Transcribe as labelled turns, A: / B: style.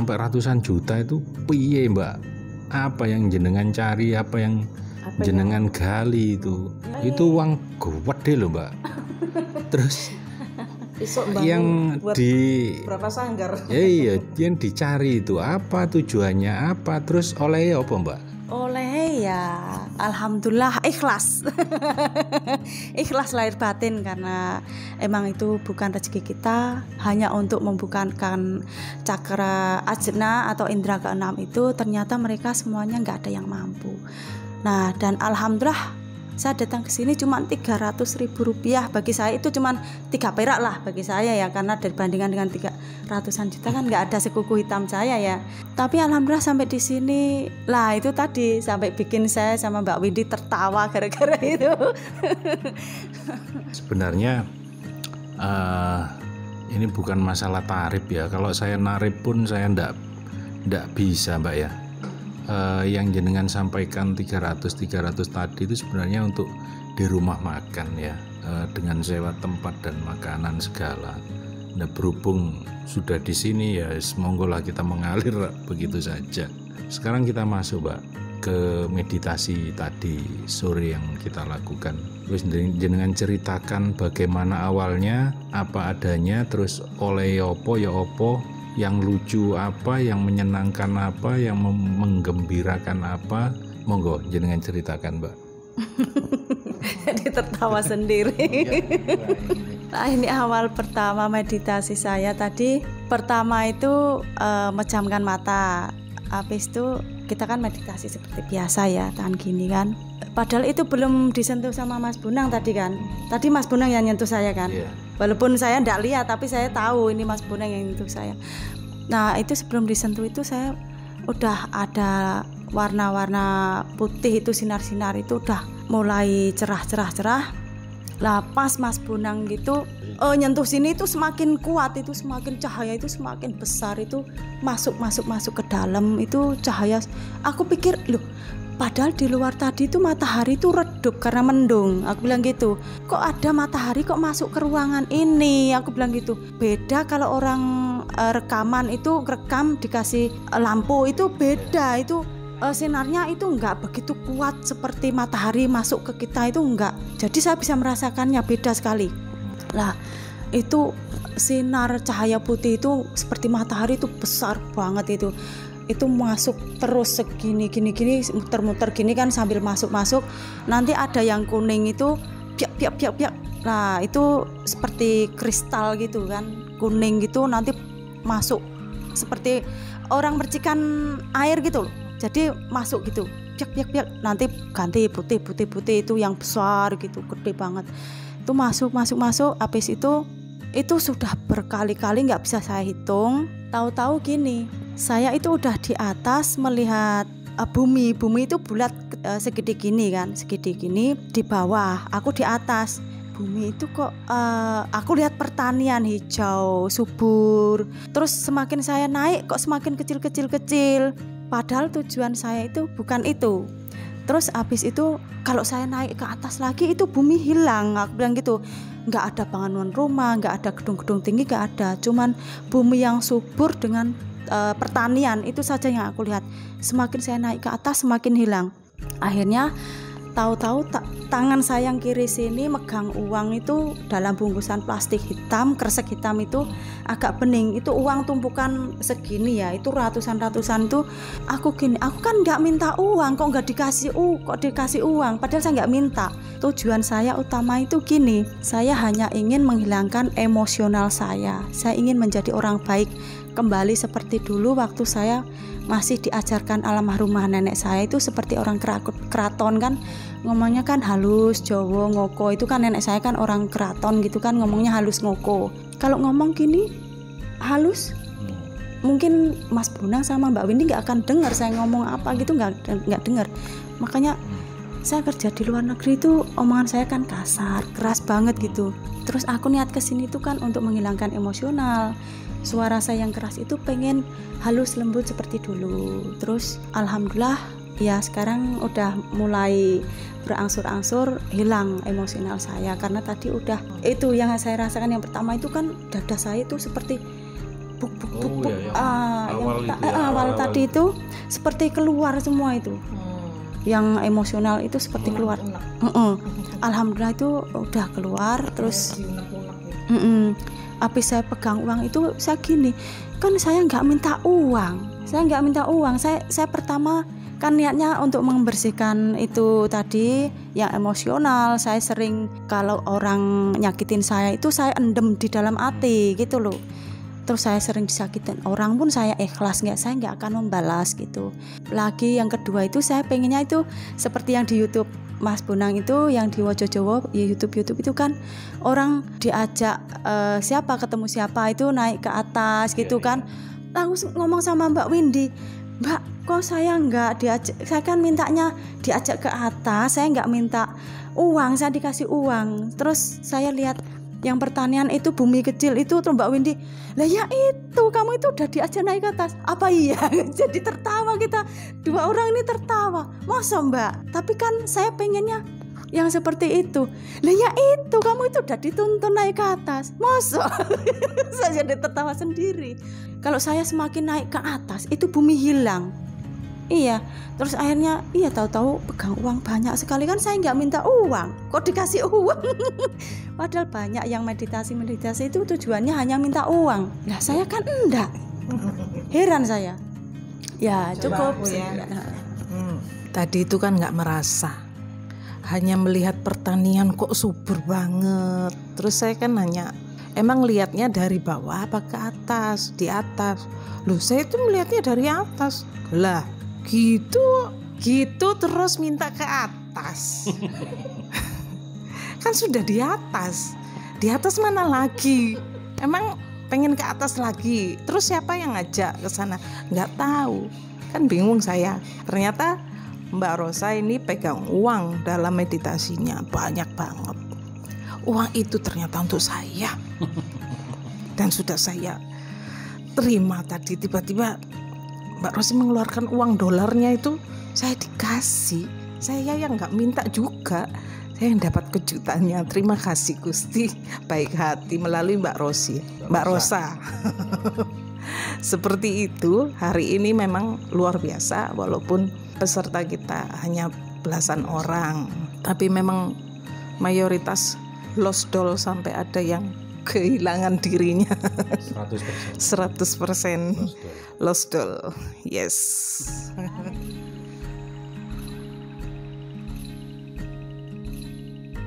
A: sampai ratusan juta itu piye Mbak? Apa yang jenengan cari, apa yang jenengan gali itu? Itu uang gede loh Mbak. Terus yang di
B: berapa sanggar?
A: Iya, yang dicari itu apa, tujuannya apa, terus oleh apa Mbak?
C: Oleh ya alhamdulillah ikhlas. Ikhlas lahir batin, karena emang itu bukan rezeki kita. Hanya untuk membukakan cakra ajna atau indera keenam itu, ternyata mereka semuanya nggak ada yang mampu. Nah, dan alhamdulillah saya datang ke sini cuma 300.000 rupiah. Bagi saya itu cuma 3 perak lah bagi saya ya, karena dibandingkan dengan 300-an juta kan nggak ada sekuku hitam saya ya. Tapi alhamdulillah sampai di sini lah, itu tadi sampai bikin saya sama Mbak Windy tertawa gara-gara itu.
A: Sebenarnya ini bukan masalah tarif ya. Kalau saya narif pun saya ndak bisa Mbak ya. Yang jenengan sampaikan 300 tadi itu sebenarnya untuk di rumah makan ya, dengan sewa tempat dan makanan segala. Nah, berhubung sudah di sini ya, semonggolah kita mengalir begitu saja. Sekarang kita masuk Mbak ke meditasi tadi sore yang kita lakukan. Terus jenengan ceritakan bagaimana awalnya, apa adanya, terus oleh opo ya opo, yang lucu apa, yang menyenangkan apa, yang menggembirakan apa. Monggo jenengan ceritakan Mbak.
C: Jadi tertawa sendiri. Nah, ini awal pertama meditasi saya tadi. Pertama itu memejamkan mata. Habis itu kita kan meditasi seperti biasa ya, tahan gini kan. Padahal itu belum disentuh sama Mas Bonang tadi kan. Tadi Mas Bonang yang nyentuh saya kan. Walaupun saya enggak lihat, tapi saya tahu ini Mas Bonang yang nyentuh saya. Nah, itu sebelum disentuh itu saya udah ada warna-warna putih itu, sinar-sinar itu udah mulai cerah. Lah pas Mas Bonang gitu nyentuh sini itu semakin kuat, itu semakin cahaya itu semakin besar, itu masuk ke dalam itu cahaya. Aku pikir loh, padahal di luar tadi itu matahari itu redup karena mendung. Aku bilang gitu, kok ada matahari kok masuk ke ruangan ini? Aku bilang gitu. Beda kalau orang rekaman itu rekam dikasih lampu itu beda, itu sinarnya itu enggak begitu kuat seperti matahari masuk ke kita, itu enggak. Jadi saya bisa merasakannya beda sekali. Lah itu sinar cahaya putih itu seperti matahari itu besar banget itu masuk terus segini gini muter-muter gini kan sambil masuk. Nanti ada yang kuning itu piak. Nah itu seperti kristal gitu kan, kuning gitu, nanti masuk seperti orang percikan air gitu loh. Jadi masuk gitu piak, nanti ganti putih itu yang besar gitu, gede banget. Itu masuk. Habis itu sudah berkali-kali nggak bisa saya hitung. Tahu-tahu gini, saya itu udah di atas melihat bumi itu bulat segede gini, di bawah aku di atas. Bumi itu kok aku lihat pertanian hijau subur. Terus semakin saya naik kok semakin kecil. Padahal tujuan saya itu bukan itu. Terus habis itu kalau saya naik ke atas lagi itu bumi hilang. Aku bilang gitu, nggak ada bangunan rumah, nggak ada gedung-gedung tinggi, nggak ada. Cuman bumi yang subur dengan pertanian itu saja yang aku lihat. Semakin saya naik ke atas semakin hilang. Akhirnya tahu-tahu tangan saya yang kiri sini megang uang itu dalam bungkusan plastik hitam, kresek hitam itu agak bening. Itu uang tumpukan segini ya, itu ratusan itu. Aku kan nggak minta uang, kok dikasih uang, padahal saya nggak minta. Tujuan saya utama itu gini, saya hanya ingin menghilangkan emosional saya ingin menjadi orang baik kembali seperti dulu waktu saya masih diajarkan almarhumah nenek saya itu seperti orang keraton kan, ngomongnya kan halus, Jawa, ngoko. Itu kan nenek saya kan orang keraton gitu kan, ngomongnya halus, ngoko. Kalau ngomong gini halus, mungkin Mas Bonang sama Mbak Windy nggak akan dengar saya ngomong apa gitu, nggak dengar. Makanya saya kerja di luar negeri itu omongan saya kan kasar, keras banget gitu. Terus aku niat kesini itu kan untuk menghilangkan emosional. Suara saya yang keras itu pengen halus lembut seperti dulu. Terus alhamdulillah ya sekarang udah mulai berangsur-angsur hilang emosional saya, karena tadi udah itu yang saya rasakan. Yang pertama itu kan dada saya itu seperti buk buk buk,
A: Oh
C: buk.
A: ya, yang awal itu ya,
C: awal
A: awal-awal.
C: tadi itu seperti keluar semua itu. Yang emosional itu seperti keluar. Alhamdulillah itu udah keluar. Terus habis saya pegang uang itu saya gini, kan saya nggak minta uang. Saya pertama kan niatnya untuk membersihkan itu tadi yang emosional. Saya sering kalau orang nyakitin saya itu saya endem di dalam hati gitu loh. Terus saya sering disakitin orang pun saya ikhlas, saya nggak akan membalas gitu. Lagi yang kedua itu saya pengennya itu seperti yang di YouTube Mas Bonang itu, yang di Wojojowo YouTube itu kan orang diajak ketemu siapa itu naik ke atas gitu kan. Langsung ngomong sama Mbak Windy, Mbak kok saya nggak diajak, saya kan mintanya diajak ke atas, saya nggak minta uang, saya dikasih uang. Terus saya lihat yang pertanian itu bumi kecil itu, terus Mbak Windy, lah ya itu kamu itu udah diajak naik ke atas. Apa iya? Jadi tertawa kita, dua orang ini tertawa. Masa Mbak? Tapi kan saya pengennya yang seperti itu. Lah ya itu kamu itu udah dituntun naik ke atas. Masa? Saya jadi tertawa sendiri. Kalau saya semakin naik ke atas itu bumi hilang. Iya, terus akhirnya tahu-tahu pegang uang banyak sekali, kan saya nggak minta uang, kok dikasih uang. Padahal banyak yang meditasi itu tujuannya hanya minta uang. Nah saya kan enggak. Heran saya. Ya cukup ya.
B: Tadi itu kan nggak merasa, hanya melihat pertanian kok subur banget. Terus saya kan nanya, emang lihatnya dari bawah apa ke atas? Di atas. Loh saya itu melihatnya dari atas. Lah gitu terus minta ke atas. Kan sudah di atas mana lagi, emang pengen ke atas lagi. Terus siapa yang ngajak ke sana? Nggak tahu, kan bingung saya. Ternyata Mbak Rosa ini pegang uang dalam meditasinya banyak banget. Uang itu ternyata untuk saya. Dan sudah saya terima tadi, tiba-tiba Mbak Rosi mengeluarkan uang dolarnya itu, saya dikasih. Saya yang nggak minta juga, saya yang dapat kejutannya. Terima kasih Gusti, baik hati melalui Mbak Rosa. Seperti itu. Hari ini memang luar biasa, walaupun peserta kita hanya belasan orang, tapi memang mayoritas lost doll, sampai ada yang kehilangan dirinya. 100% lost doll. Yes.